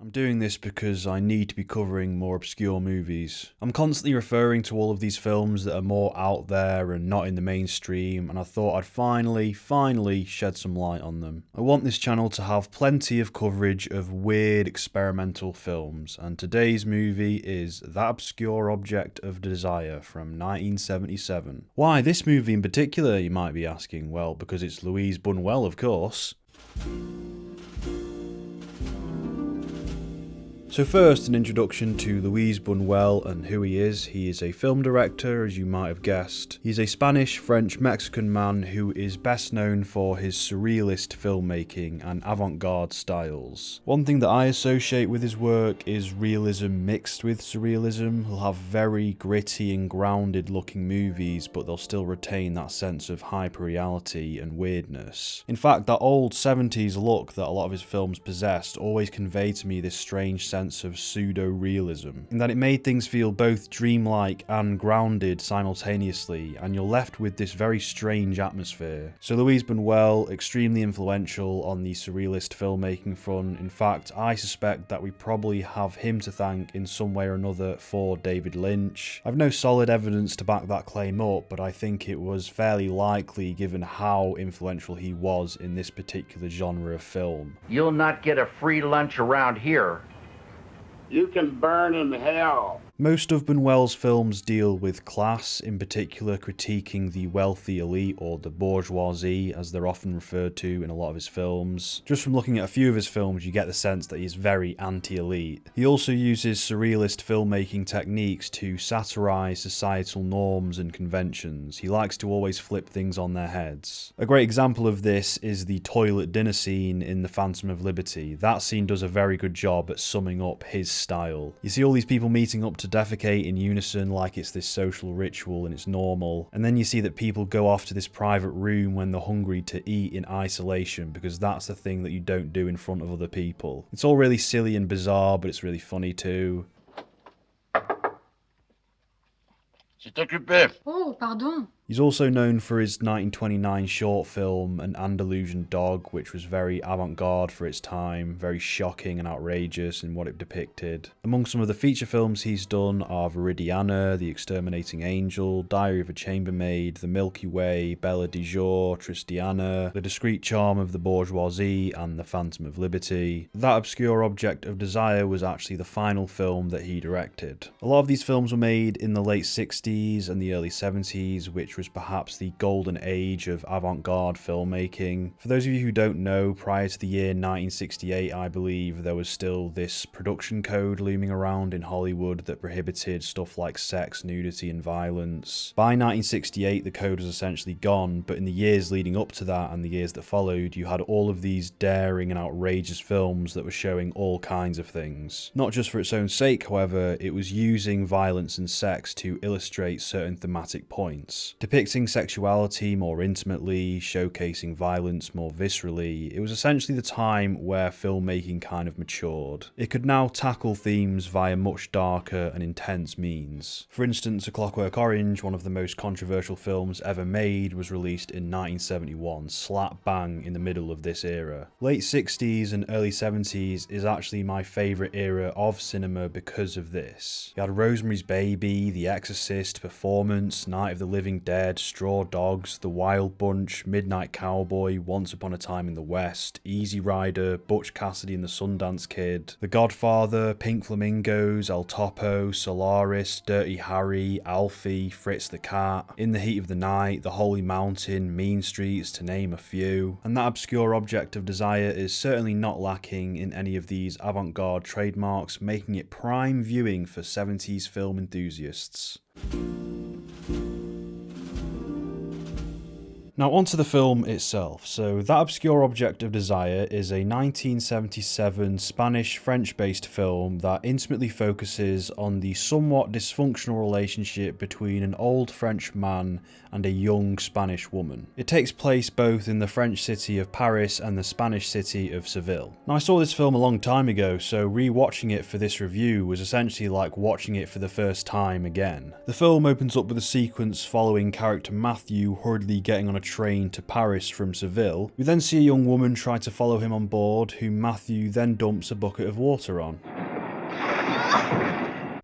I'm doing this because I need to be covering more obscure movies. I'm constantly referring to all of these films that are more out there and not in the mainstream, and I thought I'd finally shed some light on them. I want this channel to have plenty of coverage of weird experimental films, and today's movie is That Obscure Object of Desire from 1977. Why this movie in particular, you might be asking? Well, because it's Louise Bunuel, of course. So first, an introduction to Louise Bunuel and who he is. He is a film director, as you might have guessed. He's a Spanish, French, Mexican man who is best known for his surrealist filmmaking and avant-garde styles. One thing that I associate with his work is realism mixed with surrealism. He'll have very gritty and grounded looking movies, but they'll still retain that sense of hyper-reality and weirdness. In fact, that old 70s look that a lot of his films possessed always conveyed to me this strange sense of pseudo-realism, in that it made things feel both dreamlike and grounded simultaneously, and you're left with this very strange atmosphere. So Louise Bunuel, extremely influential on the surrealist filmmaking front. In fact, I suspect that we probably have him to thank in some way or another for David Lynch. I've no solid evidence to back that claim up, but I think it was fairly likely given how influential he was in this particular genre of film. You'll not get a free lunch around here. You can burn in hell. Most of Bunuel's films deal with class, in particular critiquing the wealthy elite, or the bourgeoisie as they're often referred to in a lot of his films. Just from looking at a few of his films, you get the sense that he's very anti-elite. He also uses surrealist filmmaking techniques to satirize societal norms and conventions. He likes to always flip things on their heads. A great example of this is the toilet dinner scene in The Phantom of Liberty. That scene does a very good job at summing up his style. You see all these people meeting up to defecate in unison like it's this social ritual and it's normal, and then you see that people go off to this private room when they're hungry to eat in isolation, because that's the thing that you don't do in front of other people. It's all really silly and bizarre, but it's really funny too. C'est occupé. Oh, pardon. He's also known for his 1929 short film An Andalusian Dog, which was very avant-garde for its time, very shocking and outrageous in what it depicted. Among some of the feature films he's done are Viridiana, The Exterminating Angel, Diary of a Chambermaid, The Milky Way, Bella de Jour, Tristiana, The Discreet Charm of the Bourgeoisie, and The Phantom of Liberty. That Obscure Object of Desire was actually the final film that he directed. A lot of these films were made in the late 60s and the early 70s, which was perhaps the golden age of avant-garde filmmaking. For those of you who don't know, prior to the year 1968, I believe, there was still this production code looming around in Hollywood that prohibited stuff like sex, nudity, and violence. By 1968, the code was essentially gone, but in the years leading up to that and the years that followed, you had all of these daring and outrageous films that were showing all kinds of things. Not just for its own sake, however, it was using violence and sex to illustrate certain thematic points. Depicting sexuality more intimately, showcasing violence more viscerally, it was essentially the time where filmmaking kind of matured. It could now tackle themes via much darker and intense means. For instance, A Clockwork Orange, one of the most controversial films ever made, was released in 1971, slap bang in the middle of this era. Late 60s and early 70s is actually my favourite era of cinema because of this. You had Rosemary's Baby, The Exorcist, Performance, Night of the Living Dead, Straw Dogs, The Wild Bunch, Midnight Cowboy, Once Upon a Time in the West, Easy Rider, Butch Cassidy and the Sundance Kid, The Godfather, Pink Flamingos, El Topo, Solaris, Dirty Harry, Alfie, Fritz the Cat, In the Heat of the Night, The Holy Mountain, Mean Streets, to name a few. And That Obscure Object of Desire is certainly not lacking in any of these avant-garde trademarks, making it prime viewing for 70s film enthusiasts. Now onto the film itself. So That Obscure Object of Desire is a 1977 Spanish-French-based film that intimately focuses on the somewhat dysfunctional relationship between an old French man and a young Spanish woman. It takes place both in the French city of Paris and the Spanish city of Seville. Now I saw this film a long time ago, so re-watching it for this review was essentially like watching it for the first time again. The film opens up with a sequence following character Mathieu hurriedly getting on a train to Paris from Seville. We then see a young woman try to follow him on board, whom Mathieu then dumps a bucket of water on.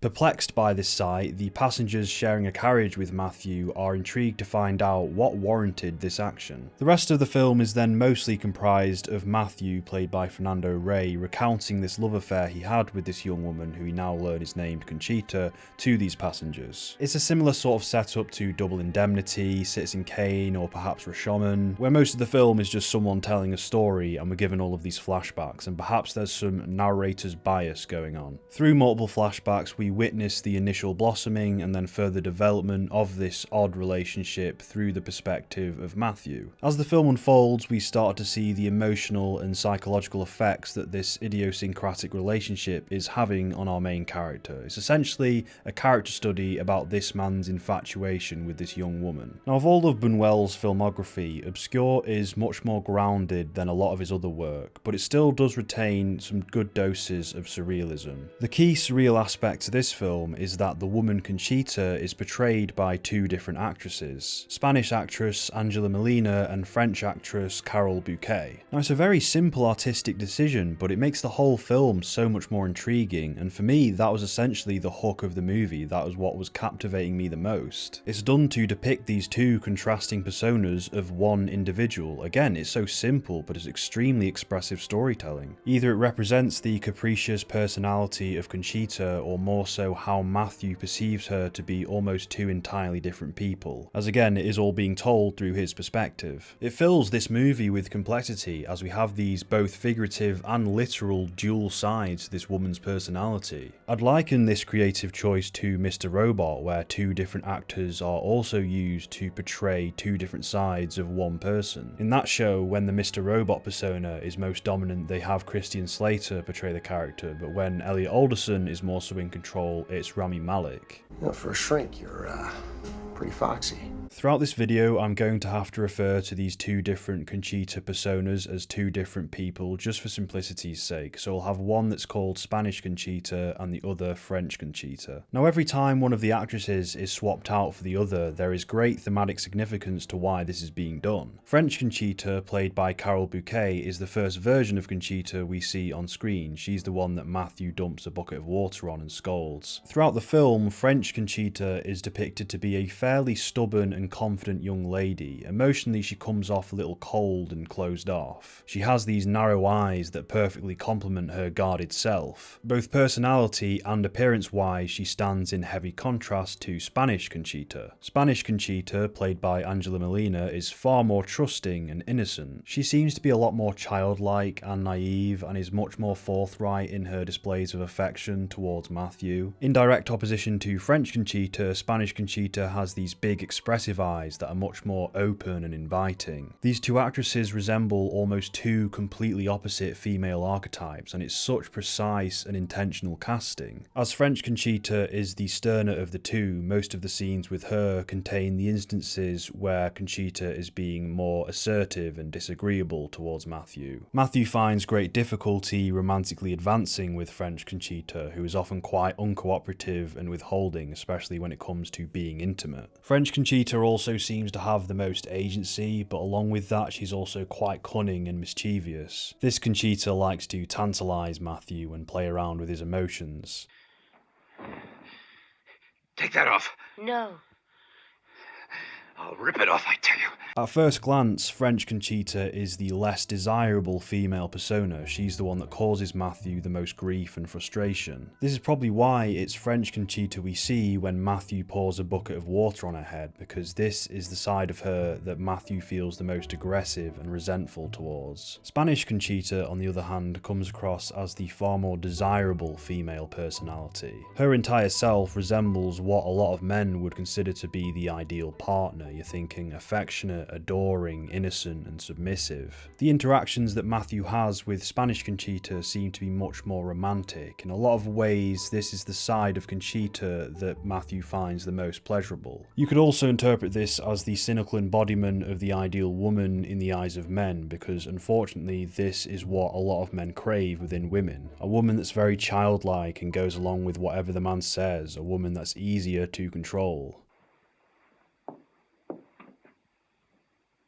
Perplexed by this sight, the passengers sharing a carriage with Mathieu are intrigued to find out what warranted this action. The rest of the film is then mostly comprised of Mathieu, played by Fernando Rey, recounting this love affair he had with this young woman who we now learn is named Conchita to these passengers. It's a similar sort of setup to Double Indemnity, Citizen Kane, or perhaps Rashomon, where most of the film is just someone telling a story and we're given all of these flashbacks, and perhaps there's some narrator's bias going on. Through multiple flashbacks, we witness the initial blossoming and then further development of this odd relationship through the perspective of Mathieu. As the film unfolds, we start to see the emotional and psychological effects that this idiosyncratic relationship is having on our main character. It's essentially a character study about this man's infatuation with this young woman. Now, of all of Bunuel's filmography, Obscure is much more grounded than a lot of his other work, but it still does retain some good doses of surrealism. The key surreal aspect to this film is that the woman Conchita is portrayed by two different actresses, Spanish actress Angela Molina and French actress Carole Bouquet. Now, it's a very simple artistic decision, but it makes the whole film so much more intriguing, and for me that was essentially the hook of the movie. That was what was captivating me the most. It's done to depict these two contrasting personas of one individual. Again, it's so simple, but it's extremely expressive storytelling. Either it represents the capricious personality of Conchita, or more so how Mathieu perceives her to be almost two entirely different people, as again it is all being told through his perspective. It fills this movie with complexity as we have these both figurative and literal dual sides to this woman's personality. I'd liken this creative choice to Mr. Robot, where two different actors are also used to portray two different sides of one person. In that show, when the Mr. Robot persona is most dominant, they have Christian Slater portray the character, but when Elliot Alderson is more so in control, it's Rami Malek. You know, for a shrink, you're pretty foxy. Throughout this video, I'm going to have to refer to these two different Conchita personas as two different people, just for simplicity's sake. So I'll have one that's called Spanish Conchita and the other French Conchita. Now, every time one of the actresses is swapped out for the other, there is great thematic significance to why this is being done. French Conchita, played by Carole Bouquet, is the first version of Conchita we see on screen. She's the one that Mathieu dumps a bucket of water on and scolds. Throughout the film, French Conchita is depicted to be a fairly stubborn and confident young lady. Emotionally, she comes off a little cold and closed off. She has these narrow eyes that perfectly complement her guarded self. Both personality and appearance-wise, she stands in heavy contrast to Spanish Conchita. Spanish Conchita, played by Angela Molina, is far more trusting and innocent. She seems to be a lot more childlike and naive, and is much more forthright in her displays of affection towards Mathieu. In direct opposition to French Conchita, Spanish Conchita has these big expressive eyes that are much more open and inviting. These two actresses resemble almost two completely opposite female archetypes, and it's such precise and intentional casting. As French Conchita is the sterner of the two, most of the scenes with her contain the instances where Conchita is being more assertive and disagreeable towards Mathieu. Mathieu finds great difficulty romantically advancing with French Conchita, who is often quite uncooperative and withholding, especially when it comes to being intimate. French Conchita also seems to have the most agency, but along with that she's also quite cunning and mischievous. This Conchita likes to tantalise Mathieu and play around with his emotions. Take that off. No. I'll rip it off, I tell you. At first glance, French Conchita is the less desirable female persona. She's the one that causes Mathieu the most grief and frustration. This is probably why it's French Conchita we see when Mathieu pours a bucket of water on her head, because this is the side of her that Mathieu feels the most aggressive and resentful towards. Spanish Conchita, on the other hand, comes across as the far more desirable female personality. Her entire self resembles what a lot of men would consider to be the ideal partner. You're thinking affectionate, adoring, innocent and submissive. The interactions that Mathieu has with Spanish Conchita seem to be much more romantic. In a lot of ways, this is the side of Conchita that Mathieu finds the most pleasurable. You could also interpret this as the cynical embodiment of the ideal woman in the eyes of men, because unfortunately this is what a lot of men crave within women. A woman that's very childlike and goes along with whatever the man says, a woman that's easier to control.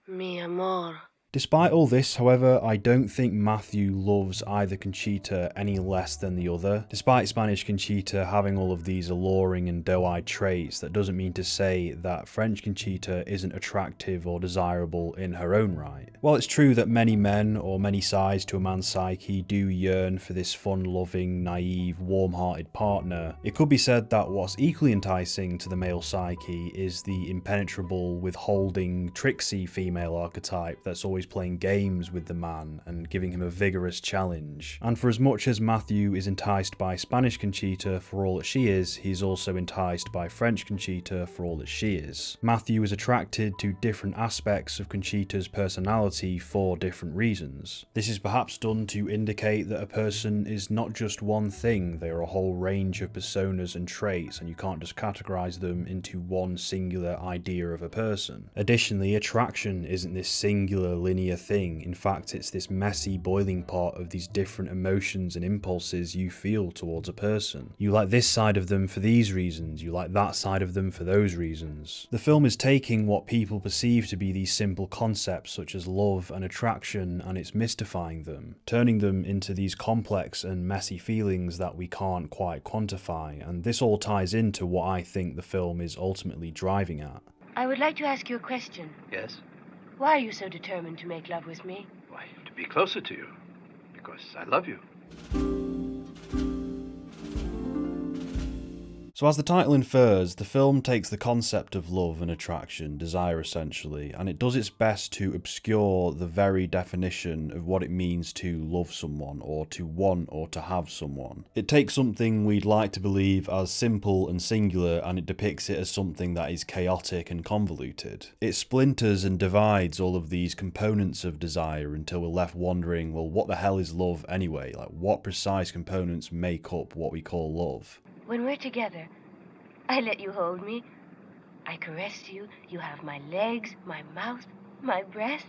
Mi amor. Despite all this, however, I don't think Mathieu loves either Conchita any less than the other. Despite Spanish Conchita having all of these alluring and doe-eyed traits, that doesn't mean to say that French Conchita isn't attractive or desirable in her own right. While it's true that many men, or many sides to a man's psyche, do yearn for this fun-loving, naive, warm-hearted partner, it could be said that what's equally enticing to the male psyche is the impenetrable, withholding, tricksy female archetype that's always playing games with the man and giving him a vigorous challenge. And for as much as Mathieu is enticed by Spanish Conchita for all that she is, he's also enticed by French Conchita for all that she is. Mathieu is attracted to different aspects of Conchita's personality for different reasons. This is perhaps done to indicate that a person is not just one thing, they are a whole range of personas and traits, and you can't just categorize them into one singular idea of a person. Additionally, attraction isn't this singular linear thing. In fact, it's this messy boiling pot of these different emotions and impulses you feel towards a person. You like this side of them for these reasons, you like that side of them for those reasons. The film is taking what people perceive to be these simple concepts such as love and attraction, and it's mystifying them, turning them into these complex and messy feelings that we can't quite quantify, and this all ties into what I think the film is ultimately driving at. I would like to ask you a question. Yes? Why are you so determined to make love with me? Why, to be closer to you. Because I love you. So as the title infers, the film takes the concept of love and attraction, desire essentially, and it does its best to obscure the very definition of what it means to love someone, or to want or to have someone. It takes something we'd like to believe as simple and singular, and it depicts it as something that is chaotic and convoluted. It splinters and divides all of these components of desire until we're left wondering, well, what the hell is love anyway? Like, what precise components make up what we call love? When we're together, I let you hold me. I caress you. You have my legs, my mouth, my breasts.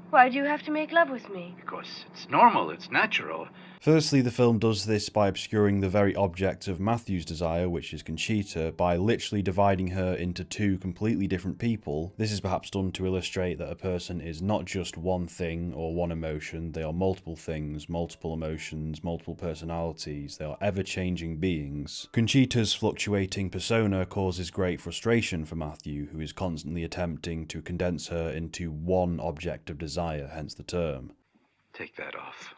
Why do you have to make love with me? Because it's normal, it's natural. Firstly, the film does this by obscuring the very object of Mathieu's desire, which is Conchita, by literally dividing her into two completely different people. This is perhaps done to illustrate that a person is not just one thing or one emotion, they are multiple things, multiple emotions, multiple personalities, they are ever-changing beings. Conchita's fluctuating persona causes great frustration for Mathieu, who is constantly attempting to condense her into one object of desire, hence the term. Take that off.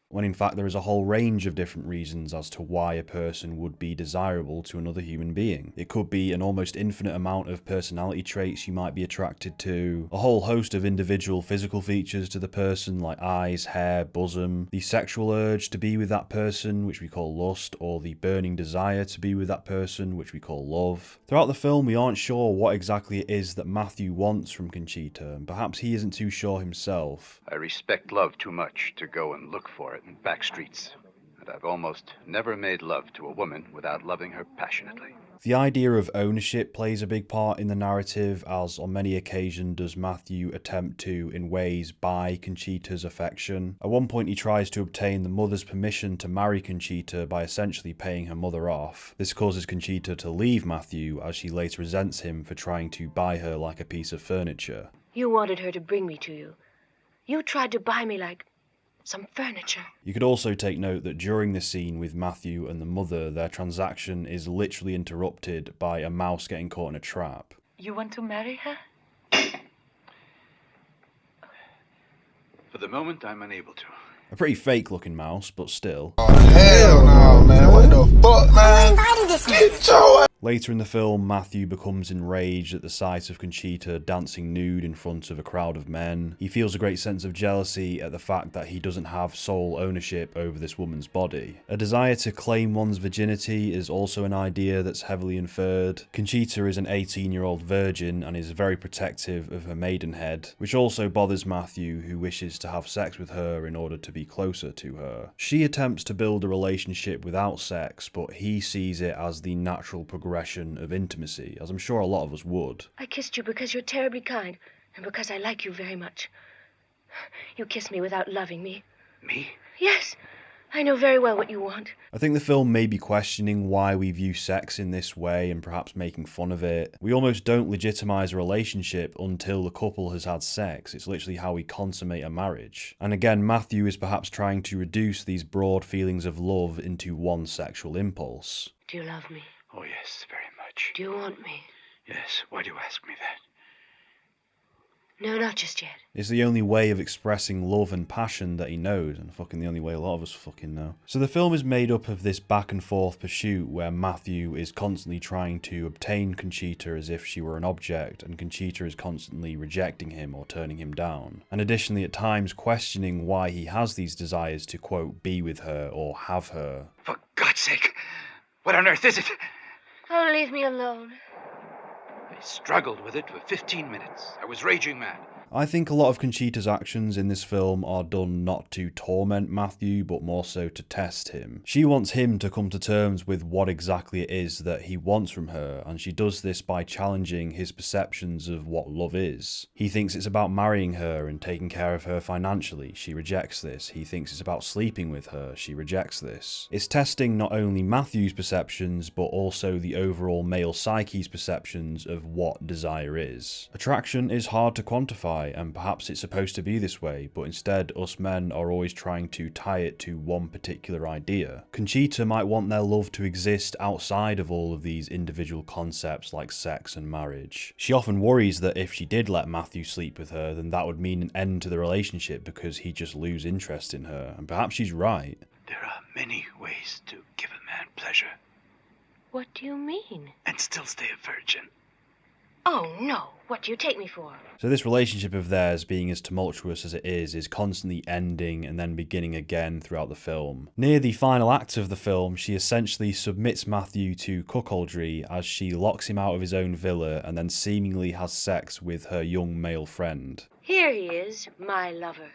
When in fact there is a whole range of different reasons as to why a person would be desirable to another human being. It could be an almost infinite amount of personality traits you might be attracted to, a whole host of individual physical features to the person like eyes, hair, bosom, the sexual urge to be with that person, which we call lust, or the burning desire to be with that person, which we call love. Throughout the film we aren't sure what exactly it is that Mathieu wants from Conchita, and perhaps he isn't too sure himself. I respect love too much to go and look for it in back streets, and I've almost never made love to a woman without loving her passionately. The idea of ownership plays a big part in the narrative, as on many occasions does Mathieu attempt to, in ways, buy Conchita's affection. At one point he tries to obtain the mother's permission to marry Conchita by essentially paying her mother off. This causes Conchita to leave Mathieu, as she later resents him for trying to buy her like a piece of furniture. You wanted her to bring me to you. You tried to buy me like some furniture. You could also take note that during the scene with Mathieu and the mother, their transaction is literally interrupted by a mouse getting caught in a trap. You want to marry her? For the moment, I'm unable to. A pretty fake looking mouse, but still. Hell no, man. What the fuck, man? Get your... Later in the film, Mathieu becomes enraged at the sight of Conchita dancing nude in front of a crowd of men. He feels a great sense of jealousy at the fact that he doesn't have sole ownership over this woman's body. A desire to claim one's virginity is also an idea that's heavily inferred. Conchita is an 18-year-old virgin and is very protective of her maidenhead, which also bothers Mathieu, who wishes to have sex with her in order to be closer to her. She attempts to build a relationship without sex, but he sees it as the natural progression of intimacy, as I'm sure a lot of us would. I kissed you because you're terribly kind, and because I like you very much. You kissed me without loving me. Me? Yes. I know very well what you want. I think the film may be questioning why we view sex in this way and perhaps making fun of it. We almost don't legitimize a relationship until the couple has had sex. It's literally how we consummate a marriage. And again, Matthew is perhaps trying to reduce these broad feelings of love into one sexual impulse. Do you love me? Oh, yes, very much. Do you want me? Yes, why do you ask me that? No, not just yet. It's the only way of expressing love and passion that he knows, and fucking the only way a lot of us fucking know. So the film is made up of this back and forth pursuit where Matthew is constantly trying to obtain Conchita as if she were an object, and Conchita is constantly rejecting him or turning him down. And additionally at times questioning why he has these desires to, quote, be with her or have her. For God's sake, what on earth is it? Oh, leave me alone. I struggled with it for 15 minutes. I was raging mad. I think a lot of Conchita's actions in this film are done not to torment Matthew, but more so to test him. She wants him to come to terms with what exactly it is that he wants from her, and she does this by challenging his perceptions of what love is. He thinks it's about marrying her and taking care of her financially. She rejects this. He thinks it's about sleeping with her. She rejects this. It's testing not only Matthew's perceptions, but also the overall male psyche's perceptions of what desire is. Attraction is hard to quantify, and perhaps it's supposed to be this way, but instead us men are always trying to tie it to one particular idea. Conchita might want their love to exist outside of all of these individual concepts like sex and marriage. She often worries that if she did let Matthew sleep with her, then that would mean an end to the relationship because he'd just lose interest in her, and perhaps she's right. There are many ways to give a man pleasure What do you mean? and still stay a virgin. Oh, no. What do you take me for? So this relationship of theirs, being as tumultuous as it is constantly ending and then beginning again throughout the film. Near the final act of the film, she essentially submits Matthew to cuckoldry as she locks him out of his own villa and then seemingly has sex with her young male friend. Here he is, my lover.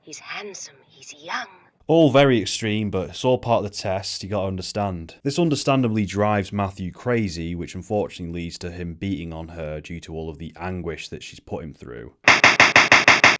He's handsome. He's young. All very extreme, but it's all part of the test, you gotta understand. This understandably drives Matthew crazy, which unfortunately leads to him beating on her due to all of the anguish that she's put him through.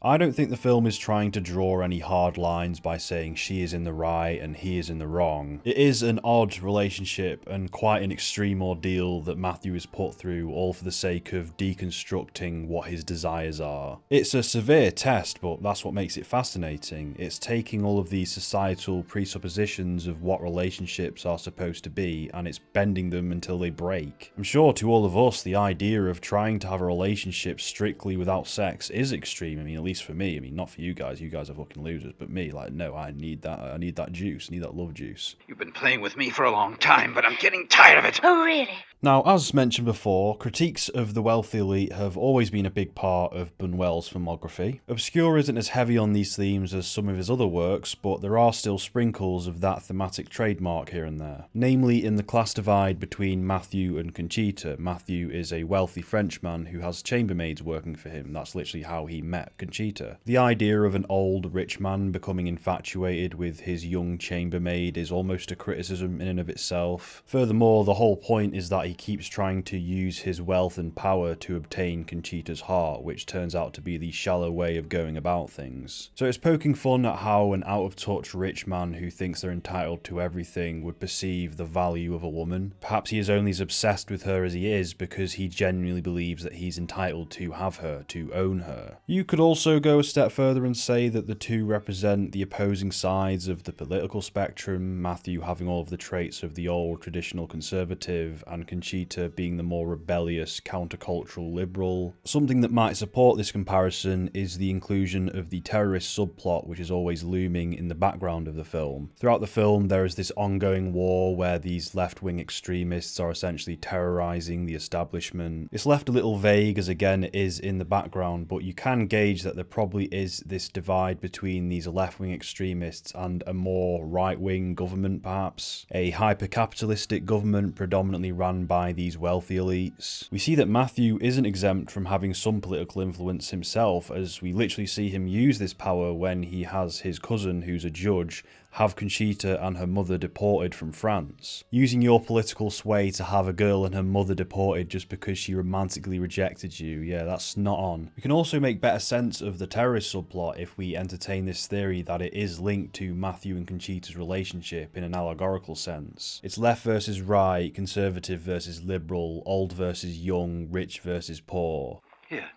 I don't think the film is trying to draw any hard lines by saying she is in the right and he is in the wrong. It is an odd relationship and quite an extreme ordeal that Matthew is put through, all for the sake of deconstructing what his desires are. It's a severe test, but that's what makes it fascinating. It's taking all of these societal presuppositions of what relationships are supposed to be and it's bending them until they break. I'm sure to all of us, the idea of trying to have a relationship strictly without sex is extreme. I mean, at least for me. I mean, not for you guys are fucking losers, but me, like, no, I need that juice, I need that love juice. You've been playing with me for a long time, but I'm getting tired of it. Oh, really? Now, as mentioned before, critiques of the wealthy elite have always been a big part of Bunuel's filmography. Obscure isn't as heavy on these themes as some of his other works, but there are still sprinkles of that thematic trademark here and there. Namely, in the class divide between Matthew and Conchita. Matthew is a wealthy Frenchman who has chambermaids working for him. That's literally how he met Conchita. The idea of an old rich man becoming infatuated with his young chambermaid is almost a criticism in and of itself. Furthermore, the whole point is that he keeps trying to use his wealth and power to obtain Conchita's heart, which turns out to be the shallow way of going about things. So it's poking fun at how an out-of-touch rich man who thinks they're entitled to everything would perceive the value of a woman. Perhaps he is only as obsessed with her as he is because he genuinely believes that he's entitled to have her, to own her. You could also go a step further and say that the two represent the opposing sides of the political spectrum, Matthew having all of the traits of the old traditional conservative and Conchita being the more rebellious countercultural liberal. Something that might support this comparison is the inclusion of the terrorist subplot, which is always looming in the background of the film. Throughout the film there is this ongoing war where these left-wing extremists are essentially terrorizing the establishment. It's left a little vague as again it is in the background, but you can gauge that there probably is this divide between these left-wing extremists and a more right-wing government perhaps. A hyper-capitalistic government predominantly run by these wealthy elites. We see that Matthew isn't exempt from having some political influence himself, as we literally see him use this power when he has his cousin, who's a judge, have Conchita and her mother deported from France. Using your political sway to have a girl and her mother deported just because she romantically rejected you, yeah, that's not on. We can also make better sense of the terrorist subplot if we entertain this theory that it is linked to Mathieu and Conchita's relationship in an allegorical sense. It's left versus right, conservative versus liberal, old versus young, rich versus poor. Here,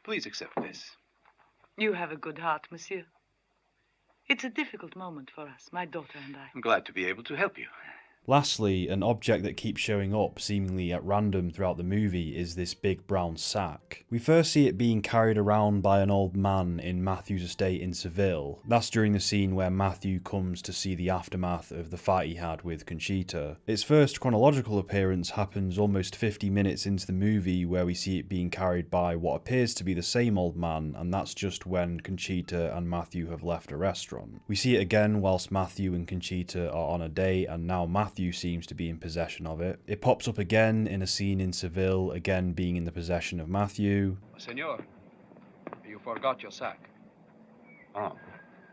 please accept this. You have a good heart, monsieur. It's a difficult moment for us, my daughter and I. I'm glad to be able to help you. Lastly, an object that keeps showing up seemingly at random throughout the movie is this big brown sack. We first see it being carried around by an old man in Mathieu's estate in Seville. That's during the scene where Mathieu comes to see the aftermath of the fight he had with Conchita. Its first chronological appearance happens almost 50 minutes into the movie, where we see it being carried by what appears to be the same old man, and that's just when Conchita and Mathieu have left a restaurant. We see it again whilst Mathieu and Conchita are on a date, and now Mathieu seems to be in possession of it. It pops up again in a scene in Seville, again being in the possession of Mathieu. Senor, you forgot your sack. Oh.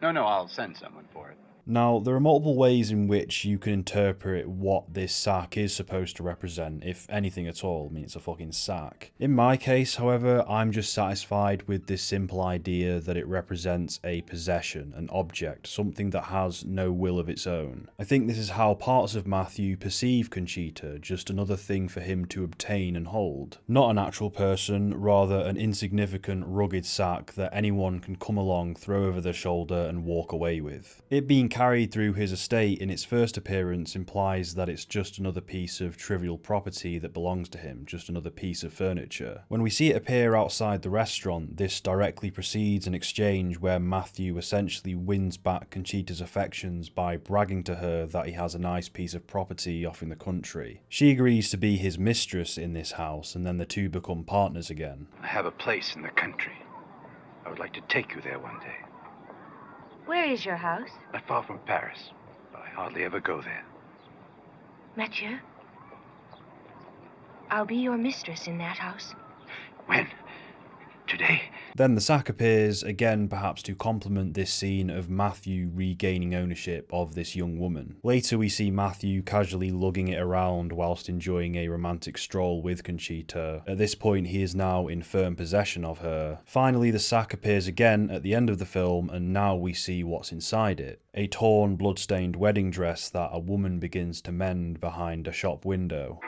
No, I'll send someone for it. Now, there are multiple ways in which you can interpret what this sack is supposed to represent, if anything at all. I mean, it's a fucking sack. In my case, however, I'm just satisfied with this simple idea that it represents a possession, an object, something that has no will of its own. I think this is how parts of Mathieu perceive Conchita, just another thing for him to obtain and hold. Not an actual person, rather an insignificant, rugged sack that anyone can come along, throw over their shoulder and walk away with. It being carried through his estate in its first appearance implies that it's just another piece of trivial property that belongs to him, just another piece of furniture. When we see it appear outside the restaurant, this directly precedes an exchange where Mathieu essentially wins back Conchita's affections by bragging to her that he has a nice piece of property off in the country. She agrees to be his mistress in this house, and then the two become partners again. I have a place in the country. I would like to take you there one day. Where is your house? Not far from Paris, but I hardly ever go there. Mathieu? I'll be your mistress in that house. When? Today? Then the sack appears, again perhaps to complement this scene of Mathieu regaining ownership of this young woman. Later we see Mathieu casually lugging it around whilst enjoying a romantic stroll with Conchita. At this point he is now in firm possession of her. Finally the sack appears again at the end of the film, and now we see what's inside it. A torn, blood-stained wedding dress that a woman begins to mend behind a shop window.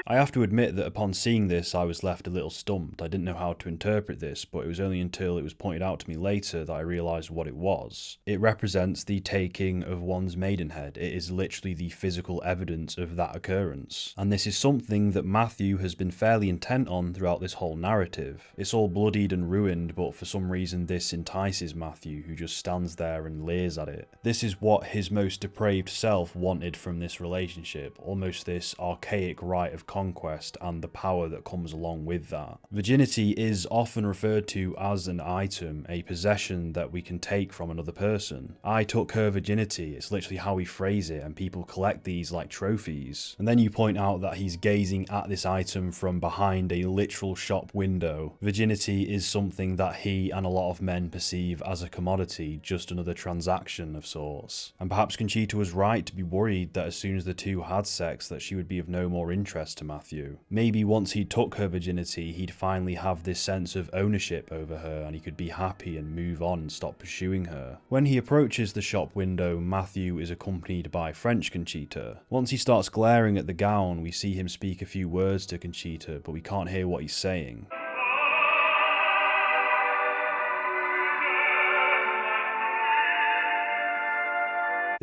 I have to admit that upon seeing this I was left a little stumped. I didn't know how to interpret this, but it was only until it was pointed out to me later that I realised what it was. It represents the taking of one's maidenhead. It is literally the physical evidence of that occurrence. And this is something that Mathieu has been fairly intent on throughout this whole narrative. It's all bloodied and ruined, but for some reason this entices Mathieu, who just stands there and leers at it. This is what his most depraved self wanted from this relationship, almost this archaic rite of conquest and the power that comes along with that. Virginity is often referred to as an item, a possession that we can take from another person. I took her virginity, it's literally how we phrase it, and people collect these like trophies. And then you point out that he's gazing at this item from behind a literal shop window. Virginity is something that he and a lot of men perceive as a commodity, just another transaction of sorts. And perhaps Conchita was right to be worried that as soon as the two had sex that she would be of no more interest to Mathieu. Maybe once he took her virginity, he'd finally have this sense of ownership over her and he could be happy and move on and stop pursuing her. When he approaches the shop window, Mathieu is accompanied by French Conchita. Once he starts glaring at the gown, we see him speak a few words to Conchita, but we can't hear what he's saying.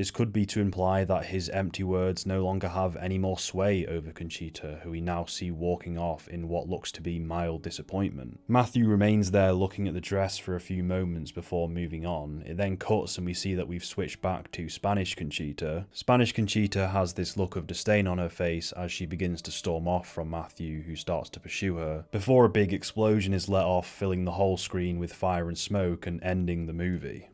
This could be to imply that his empty words no longer have any more sway over Conchita, who we now see walking off in what looks to be mild disappointment. Mathieu remains there looking at the dress for a few moments before moving on. It then cuts and we see that we've switched back to Spanish Conchita. Spanish Conchita has this look of disdain on her face as she begins to storm off from Mathieu, who starts to pursue her, before a big explosion is let off, filling the whole screen with fire and smoke and ending the movie.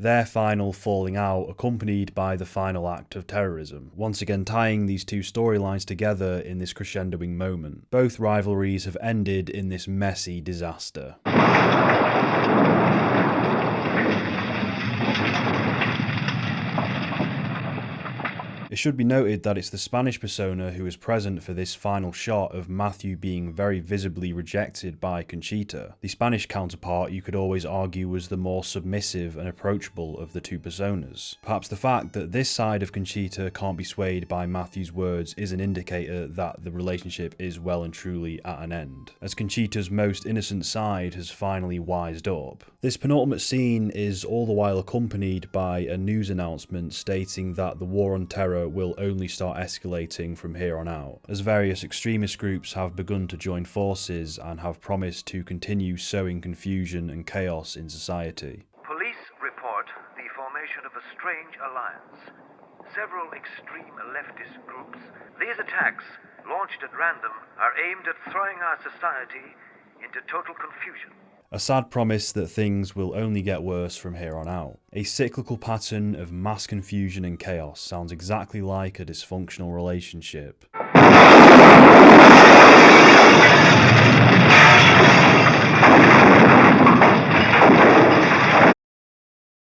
their final falling out accompanied by the final act of terrorism, once again tying these two storylines together in this crescendoing moment. Both rivalries have ended in this messy disaster. It should be noted that it's the Spanish persona who is present for this final shot of Mathieu being very visibly rejected by Conchita. The Spanish counterpart, you could always argue, was the more submissive and approachable of the two personas. Perhaps the fact that this side of Conchita can't be swayed by Mathieu's words is an indicator that the relationship is well and truly at an end, as Conchita's most innocent side has finally wised up. This penultimate scene is all the while accompanied by a news announcement stating that the war on terror will only start escalating from here on out, as various extremist groups have begun to join forces and have promised to continue sowing confusion and chaos in society. Police report the formation of a strange alliance. Several extreme leftist groups. These attacks, launched at random, are aimed at throwing our society into total confusion. A sad promise that things will only get worse from here on out. A cyclical pattern of mass confusion and chaos sounds exactly like a dysfunctional relationship.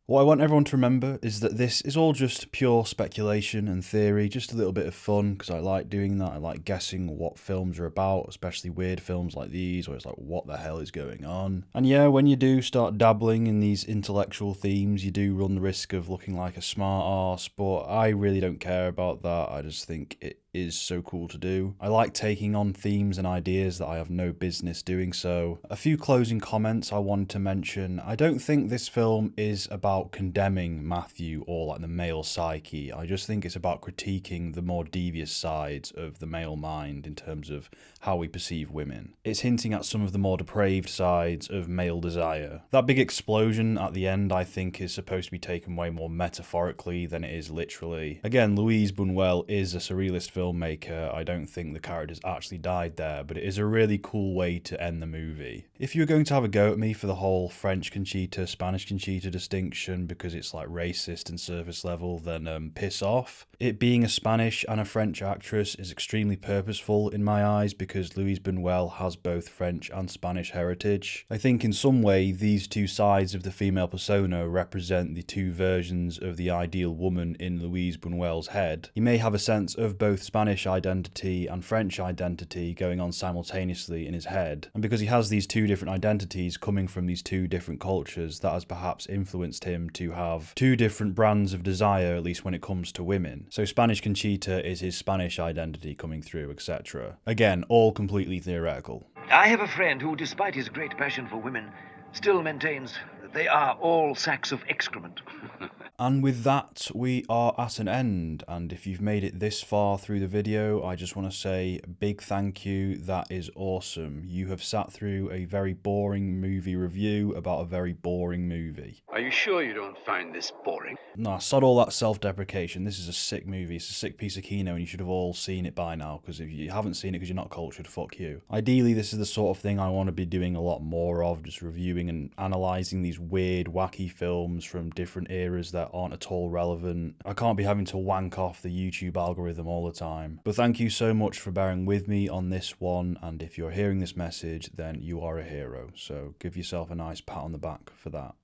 What I want everyone to remember is that this is all just pure speculation and theory, just a little bit of fun, because I like doing that. I like guessing what films are about, especially weird films like these, where it's like, what the hell is going on? And yeah, when you do start dabbling in these intellectual themes, you do run the risk of looking like a smart arse, but I really don't care about that. I just think it is so cool to do. I like taking on themes and ideas that I have no business doing so. A few closing comments I wanted to mention. I don't think this film is about condemning Mathieu or like the male psyche. I just think it's about critiquing the more devious sides of the male mind in terms of how we perceive women. It's hinting at some of the more depraved sides of male desire. That big explosion at the end, I think, is supposed to be taken way more metaphorically than it is literally. Again, Louise Bunuel is a surrealist filmmaker. I don't think the characters actually died there, but it is a really cool way to end the movie. If you were going to have a go at me for the whole French Conchita, Spanish Conchita distinction because it's like racist and surface level, then piss off. It being a Spanish and a French actress is extremely purposeful in my eyes because Louise Bunuel has both French and Spanish heritage. I think in some way these two sides of the female persona represent the two versions of the ideal woman in Louise Bunuel's head. You may have a sense of both Spanish identity and French identity going on simultaneously in his head, and because he has these two different identities coming from these two different cultures, that has perhaps influenced him to have two different brands of desire, at least when it comes to women. So Spanish Conchita is his Spanish identity coming through, etc. Again, all completely theoretical. I have a friend who, despite his great passion for women, still maintains that they are all sacks of excrement. And with that, we are at an end, and if you've made it this far through the video, I just want to say a big thank you. That is awesome. You have sat through a very boring movie review about a very boring movie. Are you sure you don't find this boring? Nah, sod all that self-deprecation. This is a sick movie. It's a sick piece of kino, and you should have all seen it by now, because if you haven't seen it because you're not cultured, fuck you. Ideally, this is the sort of thing I want to be doing a lot more of, just reviewing and analysing these weird, wacky films from different eras that aren't at all relevant. I can't be having to wank off the YouTube algorithm all the time. But thank you so much for bearing with me on this one, and if you're hearing this message, then you are a hero. So give yourself a nice pat on the back for that.